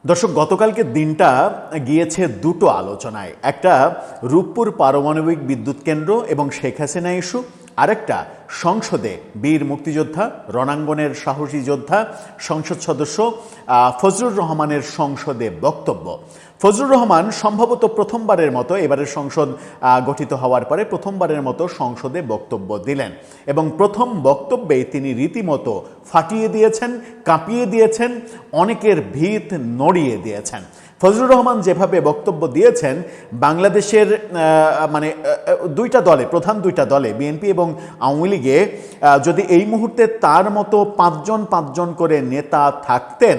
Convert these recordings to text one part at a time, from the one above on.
দর্শক, গতকালকে দিনটা গিয়েছে দুটো আলোচনায়। একটা রূপপুর পারমাণবিক বিদ্যুৎ কেন্দ্র এবং শেখ হাসিনা ইস্যু, আরেকটা সংসদে বীর মুক্তিযোদ্ধা, রণাঙ্গনের সাহসী যোদ্ধা, সংসদ সদস্য ফজলুর রহমানের সংসদে বক্তব্য। ফজলুর রহমান সম্ভবত প্রথমবারের মতো, এবারের সংসদ গঠিত হওয়ার পরে প্রথমবারের মতো সংসদে বক্তব্য দিলেন এবং প্রথম বক্তব্যে তিনি রীতিমতো ফাটিয়ে দিয়েছেন, কাঁপিয়ে দিয়েছেন, অনেকের ভিত নড়িয়ে দিয়েছেন। ফজলুর রহমান যেভাবে বক্তব্য দিয়েছেন, বাংলাদেশের দুইটা দলে, প্রধান দুইটা দলে বিএনপি এবং আওয়ামী লীগে যদি এই মুহূর্তে তার মতো পাঁচজন করে নেতা থাকতেন,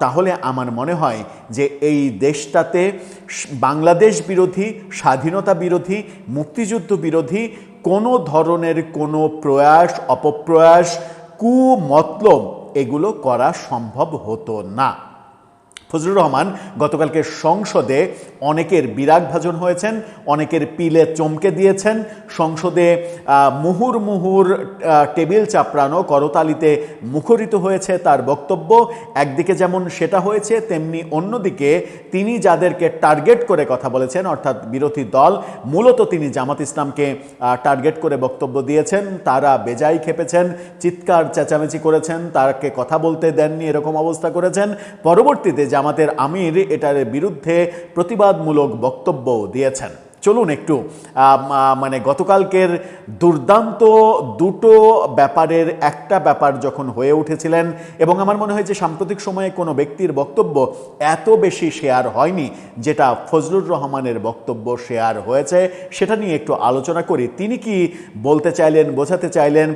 তাহলে আমার মনে হয় যে এই দেশটাতে বাংলাদেশ বিরোধী, স্বাধীনতা বিরোধী, মুক্তিযুদ্ধ বিরোধী কোনো ধরনের কোনো প্রয়াস, অপপ্রয়াস, কুমতলব এগুলো করা সম্ভব হতো না। ফজলুর রহমান গতকালকে সংসদে অনেকের বিরাগভাজন হয়েছেন, অনেকের পিলে চমকে দিয়েছেন। সংসদে মুহুর্মুহুর টেবিল চাপড়ানো, করতালিতে মুখরিত হয়েছে তার বক্তব্য। একদিকে যেমন সেটা হয়েছে, তেমনি অন্যদিকে তিনি যাদেরকে টার্গেট করে কথা বলেছেন, অর্থাৎ বিরোধী দল, মূলত তিনি জামাত ইসলামকে টার্গেট করে বক্তব্য দিয়েছেন, তারা বেজায় খেপেছেন, চিৎকার চেঁচামেচি করেছেন, তাকে কথা বলতে দেননি, এরকম অবস্থা করেছেন। পরবর্তীতে জামাতের আমির এটার বিরুদ্ধে প্রতিবাদমূলক বক্তব্য দিয়েছেন। চলুন একটু গতকালকের দুর্দান্ত দুটো ব্যাপারের একটা ব্যাপার যখন হয়ে উঠেছিলেন, এবং আমার মনে হয় যে সাম্প্রতিক সময়ে কোনো ব্যক্তির বক্তব্য এত বেশি শেয়ার হয়নি যেটা ফজলুর রহমানের বক্তব্য শেয়ার হয়েছে, সেটা নিয়ে একটু আলোচনা করি। তিনি কি বলতে চাইলেন, বোঝাতে চাইলেন,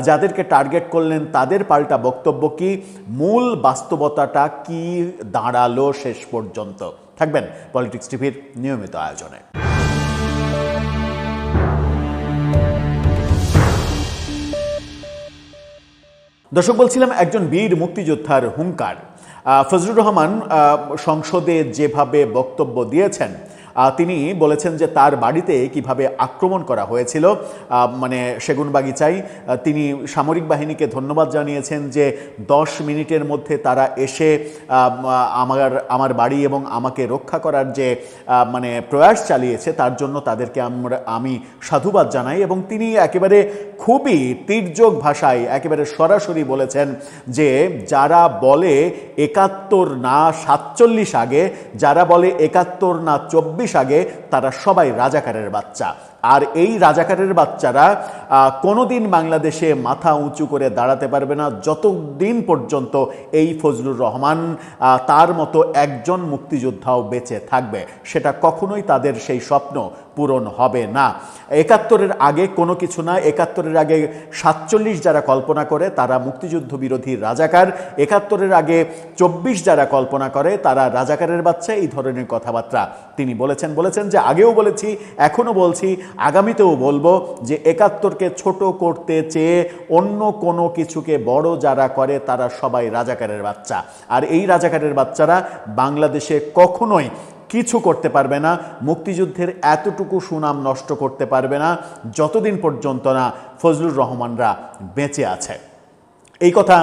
যাদেরকে টার্গেট করলেন তাদের পাল্টা বক্তব্য কি, মূল বাস্তবতাটা কি দাঁড়ালো শেষ পর্যন্ত। থাকবেন পলিটিক্স টিভির নিয়মিত আয়োজনে। দর্শক, বলছিলাম একজন বীর মুক্তিযোদ্ধার হুঙ্কার। ফজলুর রহমান সংসদে যেভাবে বক্তব্য দিয়েছেন, তিনি বলেছেন যে তার বাড়িতে কিভাবে আক্রমণ করা হয়েছিল, সেগুনবাগিচায়। তিনি সামরিক বাহিনীকে ধন্যবাদ জানিয়েছেন যে 10 মিনিটের মধ্যে তারা এসে আমার বাড়ি এবং আমাকে রক্ষা করার যে প্রয়াস চালিয়েছে, তার জন্য তাদেরকে আমি সাধুবাদ জানাই। এবং তিনি একেবারে খুবই তির্যক ভাষায় একেবারে সরাসরি বলেছেন যে যারা বলে 71 না 47 আগে, যারা বলে 71 না 24 আগে, তারা সবাই রাজাকারের বাচ্চা। আর এই রাজাকারের বাচ্চারা কোনোদিন বাংলাদেশে মাথা উঁচু করে দাঁড়াতে পারবে না যতদিন পর্যন্ত এই ফজলুর রহমান তার মতো একজন মুক্তিযোদ্ধাও বেঁচে থাকবে। সেটা কখনোই তাদের সেই স্বপ্ন পূরণ হবে না। 71-এর আগে কোনো কিছু না। 71-এর আগে 47 যারা কল্পনা করে তারা মুক্তিযুদ্ধ বিরোধী রাজাকার। 71-এর আগে 24 যারা কল্পনা করে তারা রাজাকারের বাচ্চা। এই ধরনের কথাবার্তা তিনি বলেছেন যে আগেও বলেছি, এখনও বলছি, আগামীতেও বলবো যে 71-কে ছোট করতে চেয়ে অন্য কোনো কিছুকে বড় যারা করে তারা সবাই রাজাকারের বাচ্চা। আর এই রাজাকারের বাচ্চারা বাংলাদেশে কখনোই কিছু করতে পারবে না, মুক্তিযুদ্ধের এতটুকু সুনাম নষ্ট করতে পারবে না যতদিন পর্যন্ত না ফজলুর রহমানরা বেঁচে আছে। এই কথা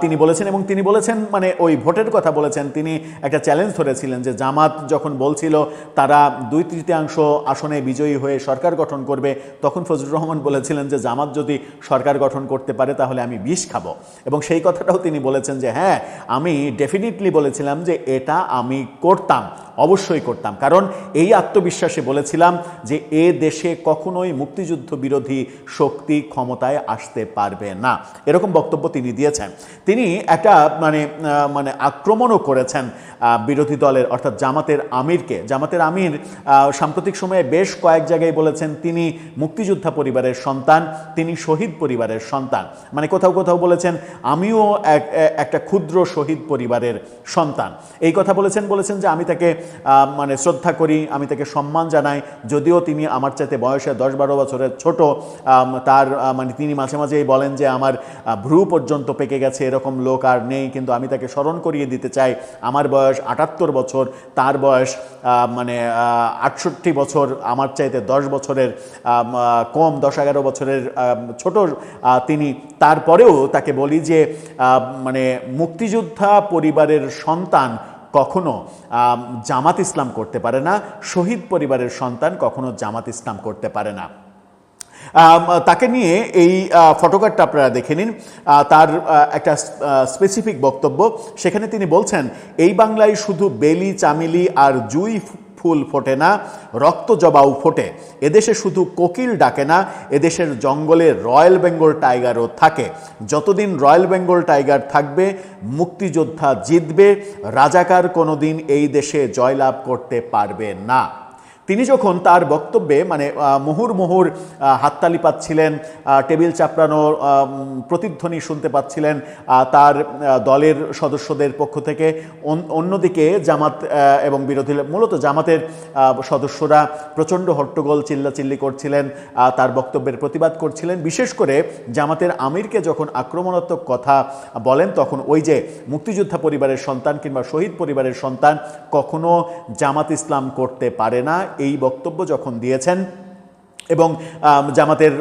তিনি বলেছেন। এবং তিনি বলেছেন, ওই ভোটের কথা বলেছেন। তিনি একটা চ্যালেঞ্জ ধরেছিলেন যে জামাত যখন বলছিল তারা 2/3 আসনে বিজয়ী হয়ে সরকার গঠন করবে, তখন ফজলুর রহমান বলেছিলেন যে জামাত যদি সরকার গঠন করতে পারে তাহলে আমি বিষ খাবো। এবং সেই কথাটাও তিনি বলেছেন যে হ্যাঁ, আমি ডেফিনেটলি বলেছিলাম যে এটা আমি করতাম, অবশ্যই করতাম, কারণ এই আত্মবিশ্বাসে বলেছিলাম যে এ দেশে কখনোই মুক্তিযুদ্ধ বিরোধী শক্তি ক্ষমতায় আসতে পারবে না। এরকম বক্তব্য তিনি দিয়েছেন। তিনি একটা আক্রমণও করেছেন বিরোধী দলের, অর্থাৎ জামাতের আমিরকে। জামাতের আমির সাম্প্রতিক সময়ে বেশ কয়েক জায়গায় বলেছেন তিনি মুক্তিযোদ্ধা পরিবারের সন্তান, তিনি শহীদ পরিবারের সন্তান। কোথাও বলেছেন আমিও একটা ক্ষুদ্র শহীদ পরিবারের সন্তান। এই কথা বলেছেন যে আমি তাকে শ্রদ্ধা করি, আমি তাকে সম্মান জানাই, যদিও তিনি আমার চাইতে বয়সে 10-12 বছরের ছোট। তার তিনি মাঝে মাঝেই বলেন যে আমার ভ্রু পর্যন্ত পেকে গেছে, এরকম লোক আর নেই। কিন্তু আমি তাকে স্মরণ করিয়ে দিতে চাই, আমার বয়স 78 বছর, তার বয়স 68 বছর, আমার চাইতে 10 বছরের কম, 10-11 বছরের ছোট তিনি। তারপরেও তাকে বলি যে মুক্তিযোদ্ধা পরিবারের সন্তান কখনো জামাত ইসলাম করতে পারে না, শহীদ পরিবারের সন্তান কখনো জামাত ইসলাম করতে পারে না। তাকে নিয়ে এই ফটোকার্ডটা আপনারা দেখে নিন, তার একটা স্পেসিফিক বক্তব্য। সেখানে তিনি বলছেন, এই বাংলায় শুধু বেলি, চামেলি আর জুঁই ফুল ফোটে না, রক্ত জবাও ফোটে। এদেশে শুধু কোকিল ডাকে না, এদেশের জঙ্গলে রয়্যাল বেঙ্গল টাইগারও থাকে। যতদিন রয়্যাল বেঙ্গল টাইগার থাকবে মুক্তিযোদ্ধা জিতবে, রাজাকার কোনোদিন এই দেশে জয়লাভ করতে পারবে না। তিনি যখন তার বক্তব্যে মানে মুহুর্মুহুর হাততালি পাচ্ছিলেন, টেবিল চাপড়ানো প্রতিধ্বনি শুনতে পাচ্ছিলেন তার দলের সদস্যদের পক্ষ থেকে, অন্যদিকে জামাত এবং বিরোধী মূলত জামাতের সদস্যরা প্রচণ্ড হট্টগোল চিল্লাচিল্লি করছিলেন, তার বক্তব্যের প্রতিবাদ করছিলেন। বিশেষ করে জামাতের আমিরকে যখন আক্রমণাত্মক কথা বলেন, তখন ওই যে মুক্তিযোদ্ধা পরিবারের সন্তান কিংবা শহীদ পরিবারের সন্তান কখনো জামাত ইসলাম করতে পারে না, এই বক্তব্য যখন দিয়েছেন এবং জামাতের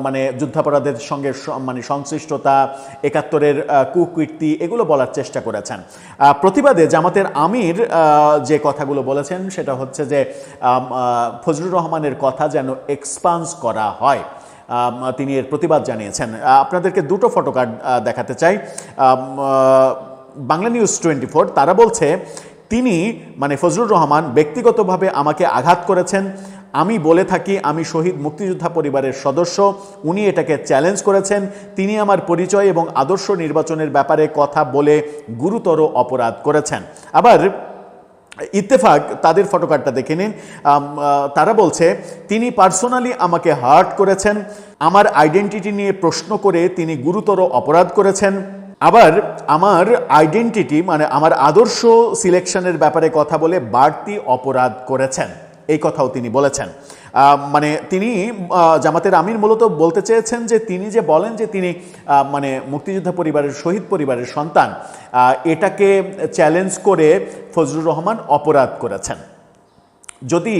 মানে যুদ্ধাপরাধের সঙ্গে মানে সংশ্লিষ্টতা, ৭১-এর কুকীর্তি এগুলো বলার চেষ্টা করেছেন। প্রতিবাদে জামাতের আমির যে কথাগুলো বলেছেন সেটা হচ্ছে যে ফজলুর রহমানের কথা যেন এক্সপান্স করা হয়, তিনি এর প্রতিবাদ জানিয়েছেন। আপনাদেরকে দুটো ফটোকার্ড দেখাতে চাই। বাংলা নিউজ 24 তারা বলছে, তিনি মানে ফজলুর রহমান ব্যক্তিগতভাবে আমাকে আঘাত করেছেন। আমি বলে থাকি আমি শহীদ মুক্তিযোদ্ধা পরিবারের সদস্য, উনি এটাকে চ্যালেঞ্জ করেছেন। তিনি আমার পরিচয় এবং আদর্শ নির্বাচনের ব্যাপারে কথা বলে গুরুতর অপরাধ করেছেন। আবার ইত্তেফাক তাদের ফটোকার্ডটা দেখে নিন, তারা বলছে তিনি পার্সোনালি আমাকে হার্ট করেছেন, আমার আইডেন্টিটি নিয়ে প্রশ্ন করে তিনি গুরুতর অপরাধ করেছেন। আবার আমার আইডেন্টিটি মানে আমার আদর্শ সিলেকশনের ব্যাপারে কথা বলে বাড়তি অপরাধ করেছেন, এই কথাও তিনি বলেছেন। মানে তিনি জামাতের আমির মূলত বলতে চেয়েছেন যে তিনি যে বলেন যে তিনি মানে মুক্তিযোদ্ধা পরিবারের শহীদ পরিবারের সন্তান, এটাকে চ্যালেঞ্জ করে ফজলুর রহমান অপরাধ করেছেন। যদি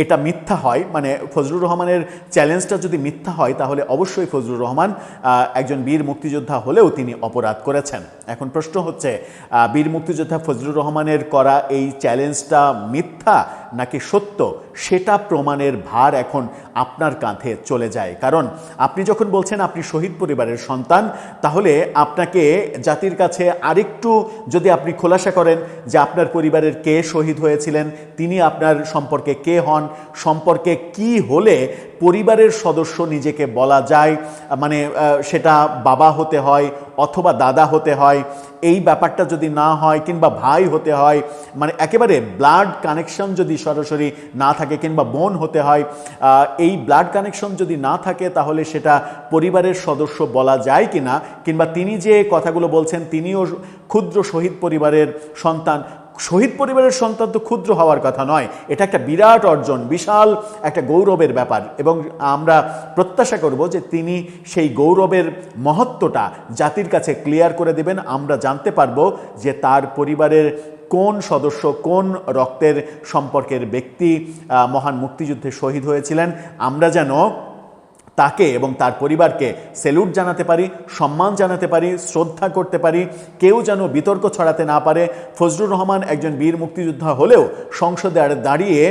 এটা মিথ্যা হয়, মানে ফজলুর রহমানের চ্যালেঞ্জটা যদি মিথ্যা হয়, তাহলে অবশ্যই ফজলুর রহমান একজন বীর মুক্তিযোদ্ধা হলেও তিনি অপরাধ করেছেন। এখন প্রশ্ন হচ্ছে, বীর মুক্তিযোদ্ধা ফজলুর রহমানের করা এই চ্যালেঞ্জটা মিথ্যা নাকি সত্য, সেটা প্রমাণের ভার এখন আপনার কাঁধে চলে যায়। কারণ আপনি যখন বলছেন আপনি শহীদ পরিবারের সন্তান, তাহলে আপনাকে জাতির কাছে আরেকটু যদি আপনি খোলাসা করেন যে আপনার পরিবারের কে শহীদ হয়েছিলেন, তিনি আপনার সম্পর্কে কে হন, সম্পর্কে কি হলে পরিবারের সদস্য নিজেকে বলা যায়, মানে সেটা বাবা হতে হয় অথবা দাদা হতে হয়, এই ব্যাপারটা যদি না হয়, কিংবা ভাই হতে হয়, মানে একেবারে ব্লাড কানেকশন যদি সরাসরি না থাকে, কিংবা বোন হতে হয়, এই ব্লাড কানেকশন যদি না থাকে, তাহলে সেটা পরিবারের সদস্য বলা যায় কিনা, কিংবা তিনি যে কথাগুলো বলছেন তিনিও ক্ষুদ্র শহীদ পরিবারের সন্তান। শহীদ পরিবারের সন্তান তো ক্ষুদ্র হওয়ার কথা নয়, এটা একটা বিরাট অর্জন, বিশাল একটা গৌরবের ব্যাপার, এবং আমরা প্রত্যাশা করব যে তিনি সেই গৌরবের মহত্বটা জাতির কাছে ক্লিয়ার করে দেবেন। আমরা জানতে পারবো যে তার পরিবারের কোন সদস্য, কোন রক্তের সম্পর্কের ব্যক্তি মহান মুক্তিযুদ্ধে শহীদ হয়েছিলেন। আমরা যেন তাকে এবং তার পরিবারকে স্যালুট জানাতে পারি, সম্মান জানাতে পারি, শ্রদ্ধা করতে পারি। কেউ যেন বিতর্ক ছড়াতে না পারে। ফজলুর রহমান একজন বীর মুক্তিযোদ্ধা হলেও সংসদে দাঁড়িয়ে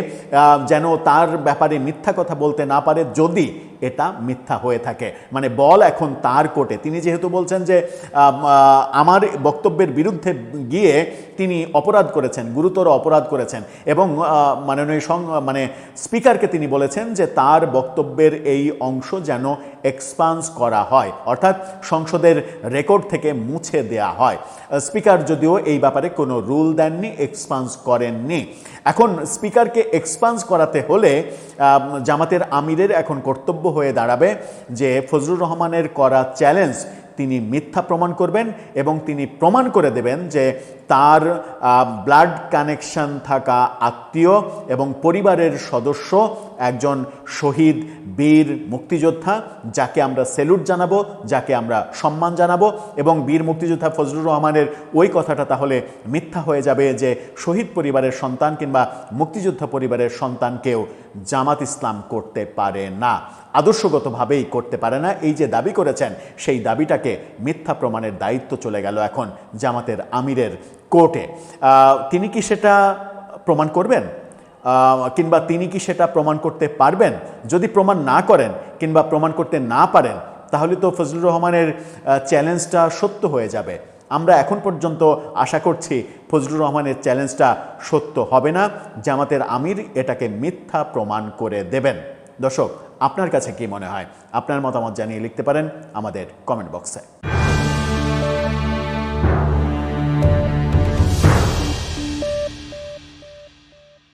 যেন তার ব্যাপারে মিথ্যা কথা বলতে না পারে, যদি এটা মিথ্যা হয়ে থাকে। মানে বল এখন তার কোর্টে। তিনি যেহেতু বলছেন যে আমার বক্তব্যের বিরুদ্ধে গিয়ে তিনি অপরাধ করেছেন, গুরুতর অপরাধ করেছেন, এবং মাননীয় মানে স্পিকারকে তিনি বলেছেন যে তার বক্তব্যের এই অংশ যেন এক্সপান্স করা হয়, অর্থাৎ সংসদের রেকর্ড থেকে মুছে দেয়া হয়। স্পিকার যদিও এই ব্যাপারে কোনো রুল দেননি, এক্সপান্স করেননি। এখন স্পিকারকে এক্সপান্স করাতে হলে জামাতের আমিরের এখন কর্তব্য হয়ে দাঁড়াবে যে ফজলুর রহমানের করা চ্যালেঞ্জ তিনি মিথ্যা প্রমাণ করবেন, এবং তিনি প্রমাণ করে দেবেন যে তার ব্লাড কানেকশন থাকা আত্মীয় এবং পরিবারের সদস্য একজন শহীদ বীর মুক্তিযোদ্ধা, যাকে আমরা স্যালুট জানাবো, যাকে আমরা সম্মান জানাবো। এবং বীর মুক্তিযোদ্ধা ফজলুর রহমানের ওই কথাটা তাহলে মিথ্যা হয়ে যাবে যে শহীদ পরিবারের সন্তান কিংবা মুক্তিযোদ্ধা পরিবারের সন্তানকেও জামাত ইসলাম করতে পারে না, আদর্শগতভাবেই করতে পারে না। এই যে দাবি করেছেন, সেই দাবিটাকে মিথ্যা প্রমাণের দায়িত্ব চলে গেল এখন জামাতের আমিরের কোর্টে, তিনি কি সেটা প্রমাণ করবেন? কিংবা তিনি কি সেটা প্রমাণ করতে পারবেন? যদি প্রমাণ না করেন কিংবা প্রমাণ করতে না পারেন, তাহলে তো ফজলুর রহমানের চ্যালেঞ্জটা সত্য হয়ে যাবে। আমরা এখন পর্যন্ত আশা করছি ফজলুর রহমানের চ্যালেঞ্জটা সত্য হবে না, জামাতের আমির এটাকে মিথ্যা প্রমাণ করে দেবেন। দর্শক, আপনার কাছে কি মনে হয়? আপনার মতামত জানিয়ে লিখতে পারেন আমাদের কমেন্ট বক্সে।